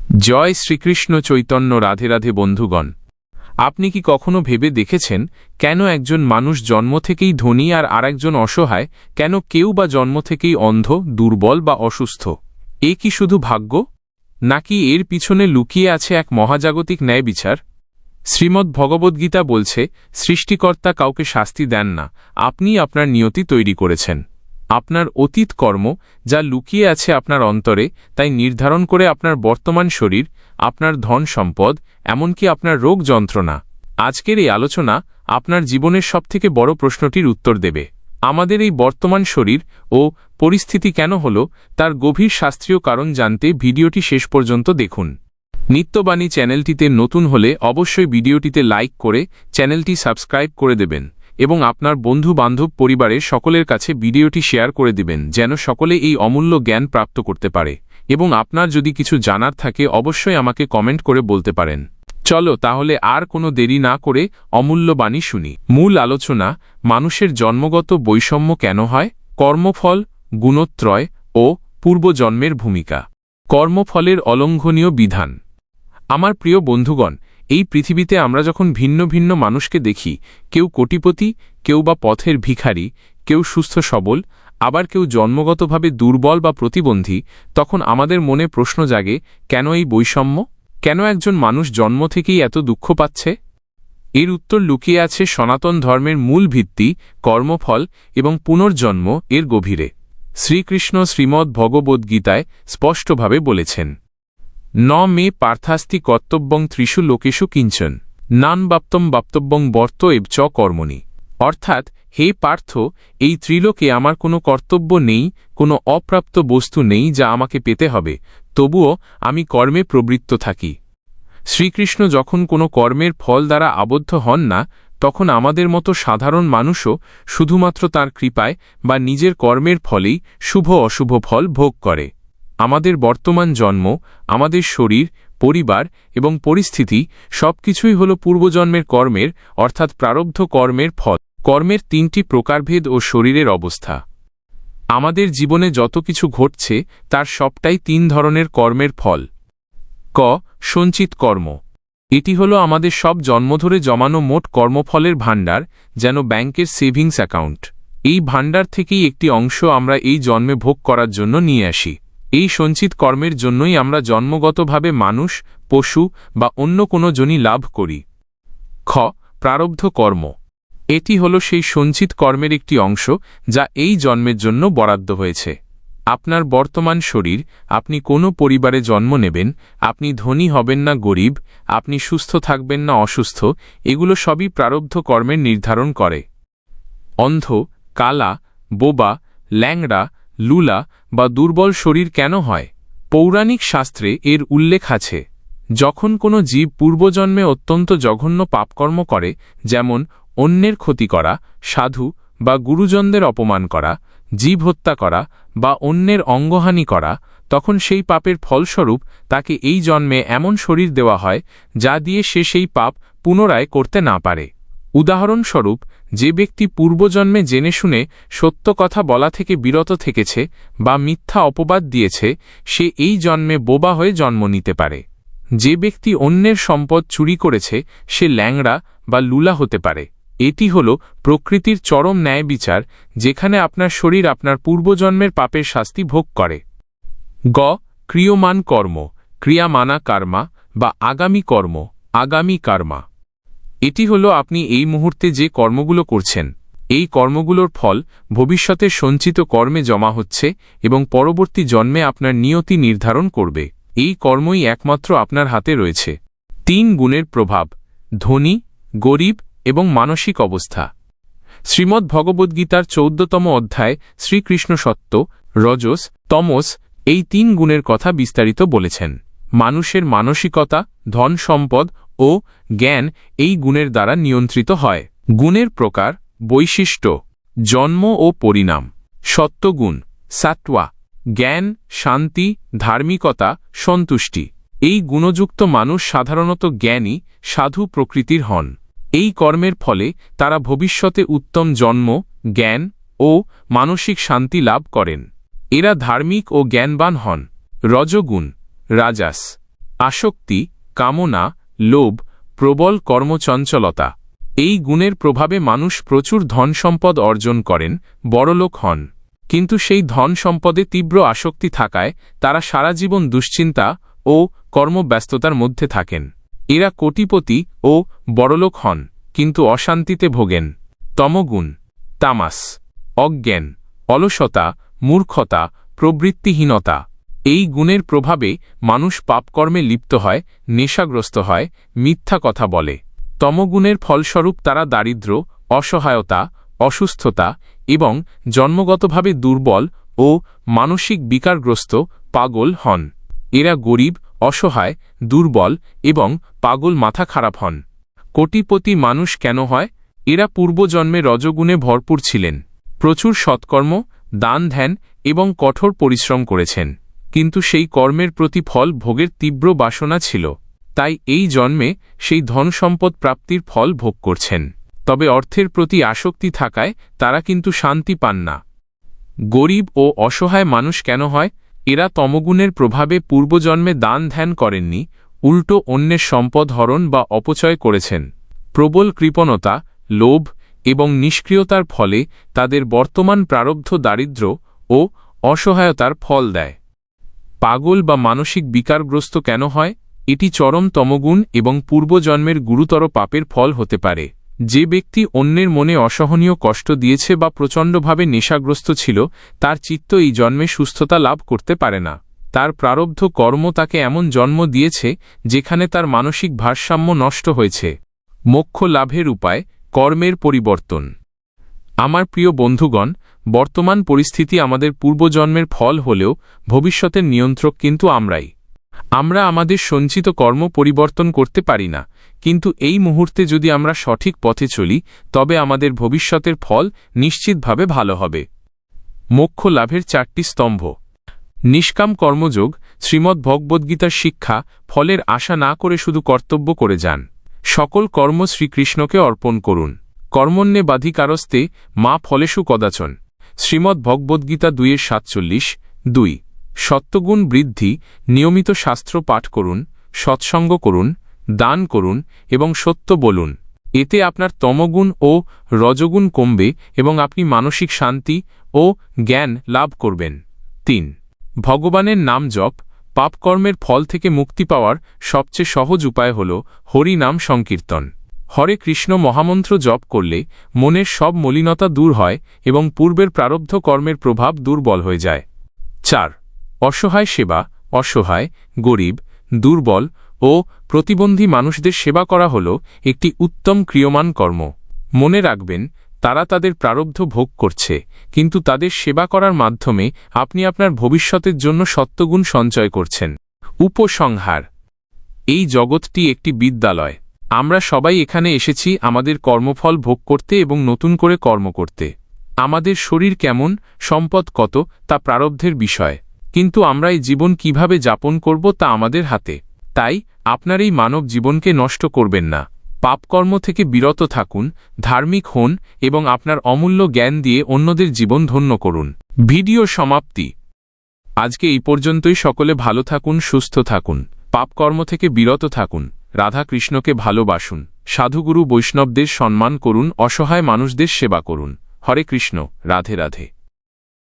জয় শ্রীকৃষ্ণ চৈতন্য। রাধে রাধে বন্ধুগণ, আপনি কি কখনো ভেবে দেখেছেন কেন একজন মানুষ জন্ম থেকেই ধনী আর আরেকজন অসহায়? কেন কেউ বা জন্ম থেকেই অন্ধ, দুর্বল বা অসুস্থ? এ কি শুধু ভাগ্য, নাকি এর পিছনে লুকিয়ে আছে এক মহাজাগতিক ন্যায় বিচার? শ্রীমদ্ ভগবদ্গীতা বলছে, সৃষ্টিকর্তা কাউকে শাস্তি দেন না, আপনি আপনার নিয়তি তৈরি করেছেন। আপনার অতীত কর্ম যা লুকিয়ে আছে আপনার অন্তরে, তাই নির্ধারণ করে আপনার বর্তমান শরীর, আপনার ধন সম্পদ, এমনকি আপনার রোগ যন্ত্রণা। আজকের এই আলোচনা আপনার জীবনের সবথেকে বড় প্রশ্নটির উত্তর দেবে। আমাদের এই বর্তমান শরীর ও পরিস্থিতি কেন হল, তার গভীর শাস্ত্রীয় কারণ জানতে ভিডিওটি শেষ পর্যন্ত দেখুন। নিত্যবাণী চ্যানেলটিতে নতুন হলে অবশ্যই ভিডিওটিতে লাইক করে চ্যানেলটি সাবস্ক্রাইব করে দেবেন এবং আপনার বন্ধু বান্ধব পরিবারের সকলের কাছে ভিডিওটি শেয়ার করে দিবেন, যেন সকলে এই অমূল্য জ্ঞান প্রাপ্ত করতে পারে। এবং আপনার যদি কিছু জানার থাকে অবশ্যই আমাকে কমেন্ট করে বলতে পারেন। চলো তাহলে আর কোনো দেরি না করে অমূল্য বাণী শুনি। মূল আলোচনা: মানুষের জন্মগত বৈষম্য কেন হয়, কর্মফল, গুণত্রয় ও পূর্বজন্মের ভূমিকা। কর্মফলের অলঙ্ঘনীয় বিধান। আমার প্রিয় বন্ধুগণ, এই পৃথিবীতে আমরা যখন ভিন্ন ভিন্ন মানুষকে দেখি, কেউ কোটিপতি, কেউ বা পথের ভিখারি, কেউ সুস্থ সবল, আবার কেউ জন্মগতভাবে দুর্বল বা প্রতিবন্ধী, তখন আমাদের মনে প্রশ্ন জাগে, কেন এই বৈষম্য? কেন একজন মানুষ জন্ম থেকেই এত দুঃখ পাচ্ছে? এর উত্তর লুকিয়ে আছে সনাতন ধর্মের মূল ভিত্তি, কর্মফল এবং পুনর্জন্ম এর গভীরে। শ্রীকৃষ্ণ শ্রীমদ্ ভগবদ্গীতায় স্পষ্টভাবে বলেছেন, ন মে পার্থাস্তি কর্তব্যং ত্রিষু লোকেষু কিঞ্চন নান বাপ্তম বাপ্তব্যং বর্ত এব চ কর্মণি। অর্থাৎ, হে পার্থ, এই ত্রিলোকে আমার কোনো কর্তব্য নেই, কোনো অপ্রাপ্ত বস্তু নেই যা আমাকে পেতে হবে, তবুও আমি কর্মে প্রবৃত্ত থাকি। শ্রীকৃষ্ণ যখন কোনো কর্মের ফল দ্বারা আবদ্ধ হন না, তখন আমাদের মতো সাধারণ মানুষও শুধুমাত্র তাঁর কৃপায় বা নিজের কর্মের ফলেই শুভ অশুভ ফল ভোগ করে। আমাদের বর্তমান জন্ম, আমাদের শরীর, পরিবার এবং পরিস্থিতি সবকিছুই হল পূর্বজন্মের কর্মের, অর্থাৎ প্রারব্ধ কর্মের ফল। কর্মের তিনটি প্রকারভেদ ও শরীরের অবস্থা। আমাদের জীবনে যত কিছু ঘটছে তার সবটাই তিন ধরনের কর্মের ফল। ক. সঞ্চিত কর্ম। এটি হল আমাদের সব জন্ম ধরে জমানো মোট কর্মফলের ভাণ্ডার, যেন ব্যাংকের সেভিংস অ্যাকাউন্ট। এই ভাণ্ডার থেকেই একটি অংশ আমরা এই জন্মে ভোগ করার জন্য নিয়ে আসি। এই সঞ্চিত কর্মের জন্যই আমরা জন্মগতভাবে মানুষ, পশু বা অন্য কোনো জনি লাভ করি। খ. প্রারব্ধ কর্ম। এটি হল সেই সঞ্চিত কর্মের একটি অংশ যা এই জন্মের জন্য বরাদ্দ হয়েছে। আপনার বর্তমান শরীর, আপনি কোনো পরিবারে জন্ম নেবেন, আপনি ধনী হবেন না গরিব, আপনি সুস্থ থাকবেন না অসুস্থ, এগুলো সবই প্রারব্ধ কর্মের নির্ধারণ করে। অন্ধ, কালা, বোবা, ল্যাংড়া, লুলা বা দুর্বল শরীর কেন হয়? পৌরাণিক শাস্ত্রে এর উল্লেখ আছে। যখন কোনো জীব পূর্বজন্মে অত্যন্ত জঘন্য পাপকর্ম করে, যেমন অন্যের ক্ষতি করা, সাধু বা গুরুজনদের অপমান করা, জীব হত্যা করা বা অন্যের অঙ্গহানি করা, তখন সেই পাপের ফলস্বরূপ তাকে এই জন্মে এমন শরীর দেওয়া হয় যা দিয়ে সে সেই পাপ পুনরায় করতে না পারে। উদাহরণস্বরূপ, যে ব্যক্তি পূর্বজন্মে জেনে শুনে সত্য কথা বলা থেকে বিরত থেকেছে বা মিথ্যা অপবাদ দিয়েছে, সে এই জন্মে বোবা হয়ে জন্ম নিতে পারে। যে ব্যক্তি অন্যের সম্পদ চুরি করেছে, সে ল্যাংড়া বা লুলা হতে পারে। এটি হল প্রকৃতির চরম ন্যায় বিচার, যেখানে আপনার শরীর আপনার পূর্বজন্মের পাপের শাস্তি ভোগ করে। গ. ক্রিয়মান কর্ম। ক্রিয়ামানা কার্মা বা আগামী কর্ম, আগামী কার্মা। এটি হল আপনি এই মুহূর্তে যে কর্মগুলো করছেন, এই কর্মগুলোর ফল ভবিষ্যতের সঞ্চিত কর্মে জমা হচ্ছে এবং পরবর্তী জন্মে আপনার নিয়তি নির্ধারণ করবে। এই কর্মই একমাত্র আপনার হাতে রয়েছে। 3 গুণের প্রভাব: ধনী, গরিব এবং মানসিক অবস্থা। শ্রীমদ্ ভগবদ্গীতার 14তম অধ্যায় শ্রীকৃষ্ণ সত্ত্ব, রজস, তমস এই 3 গুণের কথা বিস্তারিত বলেছেন। মানুষের মানসিকতা, ধন সম্পদ ও জ্ঞান এই গুণের দ্বারা নিয়ন্ত্রিত হয়। গুণের প্রকার, বৈশিষ্ট্য: জন্ম ও পরিণাম। সত্ত্বগুণ, সাত্ত্বা, জ্ঞান, শান্তি, ধার্মিকতা, সন্তুষ্টি। এই গুণযুক্ত মানুষ সাধারণত জ্ঞানী, সাধু প্রকৃতির হন। এই কর্মের ফলে তারা ভবিষ্যতে উত্তম জন্ম, জ্ঞান ও মানসিক শান্তি লাভ করেন। এরা ধার্মিক ও জ্ঞানবান হন। রজগুণ, রাজাস। আসক্তি, কামনা, লোভ, প্রবল কর্মচঞ্চলতা এই গুণের প্রভাবে মানুষ প্রচুর ধন সম্পদ অর্জন করেন, বড়লোক হন। কিন্তু সেই ধন সম্পদে তীব্র আসক্তি থাকায় তারা সারা জীবন দুশ্চিন্তা ও কর্মব্যস্ততার মধ্যে থাকেন। এরা কোটিপতি ও বড়লোক হন, কিন্তু অশান্তিতে ভোগেন। তমগুণ, তামাস, অজ্ঞান, অলসতা, মূর্খতা, প্রবৃত্তিহীনতা এই গুণের প্রভাবে মানুষ পাপকর্মে লিপ্ত হয়, নেশাগ্রস্ত হয়, মিথ্যা কথা বলে। তমগুণের ফলস্বরূপ তারা দারিদ্র্য, অসহায়তা, অসুস্থতা এবং জন্মগতভাবে দুর্বল ও মানসিক বিকারগ্রস্ত পাগল হন। এরা গরিব, অসহায়, দুর্বল এবং পাগল মাথা খারাপ হন। কোটিপতি মানুষ কেন হয়? এরা পূর্বজন্মে রজগুণে ভরপুর ছিলেন, প্রচুর সৎকর্ম, দান ধ্যান এবং কঠোর পরিশ্রম করেছেন। কিন্তু সেই কর্মের প্রতি ফল ভোগের তীব্র বাসনা ছিল, তাই এই জন্মে সেই ধন সম্পদ প্রাপ্তির ফল ভোগ করছেন। তবে অর্থের প্রতি আসক্তি থাকায় তারা কিন্তু শান্তি পান না। গরিব ও অসহায় মানুষ কেন হয়? এরা তমগুণের প্রভাবে পূর্বজন্মে দান ধ্যান করেননি, উল্টো অন্যের সম্পদ হরণ বা অপচয় করেছেন। প্রবল কৃপণতা, লোভ এবং নিষ্ক্রিয়তার ফলে তাদের বর্তমান প্রারব্ধ দারিদ্র্য ও অসহায়তার ফল দেয়। পাগল বা মানসিক বিকারগ্রস্ত কেন হয়? এটি চরম তমগুণ এবং পূর্বজন্মের গুরুতর পাপের ফল হতে পারে। যে ব্যক্তি অন্যের মনে অসহনীয় কষ্ট দিয়েছে বা প্রচণ্ডভাবে নেশাগ্রস্ত ছিল, তার চিত্ত এই জন্মে সুস্থতা লাভ করতে পারে না। তার প্রারব্ধ কর্ম তাকে এমন জন্ম দিয়েছে যেখানে তার মানসিক ভারসাম্য নষ্ট হয়েছে। মোক্ষ লাভের উপায়, কর্মের পরিবর্তন। আমার প্রিয় বন্ধুগণ, বর্তমান পরিস্থিতি আমাদের পূর্বজন্মের ফল হলেও ভবিষ্যতের নিয়ন্ত্রক কিন্তু আমরাই। আমরা আমাদের সঞ্চিত কর্ম পরিবর্তন করতে পারি না, কিন্তু এই মুহূর্তে যদি আমরা সঠিক পথে চলি তবে আমাদের ভবিষ্যতের ফল নিশ্চিতভাবে ভালো হবে। মোক্ষ লাভের 4টি স্তম্ভ। নিষ্কাম কর্মযোগ। শ্রীমদ্ ভগবদ্গীতার শিক্ষা, ফলের আশা না করে শুধু কর্তব্য করে যান। সকল কর্ম শ্রীকৃষ্ণকে অর্পণ করুন। কর্মণ্যেবাধিকারস্তে মা ফলেষু কদাচন। শ্রীমদ্ ভগবদ্গীতা 2:47। 2. সত্যগুণ বৃদ্ধি। নিয়মিত শাস্ত্র পাঠ করুন, সৎসঙ্গ করুন, দান করুন এবং সত্য বলুন। এতে আপনার তমগুণ ও রজগুণ কমবে এবং আপনি মানসিক শান্তি ও জ্ঞান লাভ করবেন। 3. ভগবানের নাম জপ। পাপকর্মের ফল থেকে মুক্তি পাওয়ার সবচেয়ে সহজ উপায় হল হরি নাম সংকীর্তন। হরে কৃষ্ণ মহামন্ত্র জপ করলে মনের সব মলিনতা দূর হয় এবং পূর্বের প্রারব্ধ কর্মের প্রভাব দুর্বল হয়ে যায়। 4. অসহায় সেবা। অসহায়, গরিব, দুর্বল ও প্রতিবন্ধী মানুষদের সেবা করা হল একটি উত্তম ক্রিয়মান কর্ম। মনে রাখবেন, তারা তাদের প্রারব্ধ ভোগ করছে, কিন্তু তাদের সেবা করার মাধ্যমে আপনি আপনার ভবিষ্যতের জন্য সত্যগুণ সঞ্চয় করছেন। উপসংহার: এই জগৎটি একটি বিদ্যালয়। আমরা সবাই এখানে এসেছি আমাদের কর্মফল ভোগ করতে এবং নতুন করে কর্ম করতে। আমাদের শরীর কেমন, সম্পদ কত, তা প্রারব্ধের বিষয়, কিন্তু আমরা এই জীবন কিভাবে যাপন করব তা আমাদের হাতে। তাই আপনার এই মানব জীবনকে নষ্ট করবেন না। পাপকর্ম থেকে বিরত থাকুন, ধার্মিক হন এবং আপনার অমূল্য জ্ঞান দিয়ে অন্যদের জীবন ধন্য করুন। ভিডিও সমাপ্তি। আজকে এই পর্যন্তই। সকলে ভালো থাকুন, সুস্থ থাকুন, পাপকর্ম থেকে বিরত থাকুন, রাধা কৃষ্ণকে ভালোবাসুন, সাধুগুরু বৈষ্ণবদের সম্মান করুন, অসহায় মানুষদের সেবা করুন। হরে কৃষ্ণ। রাধে রাধে।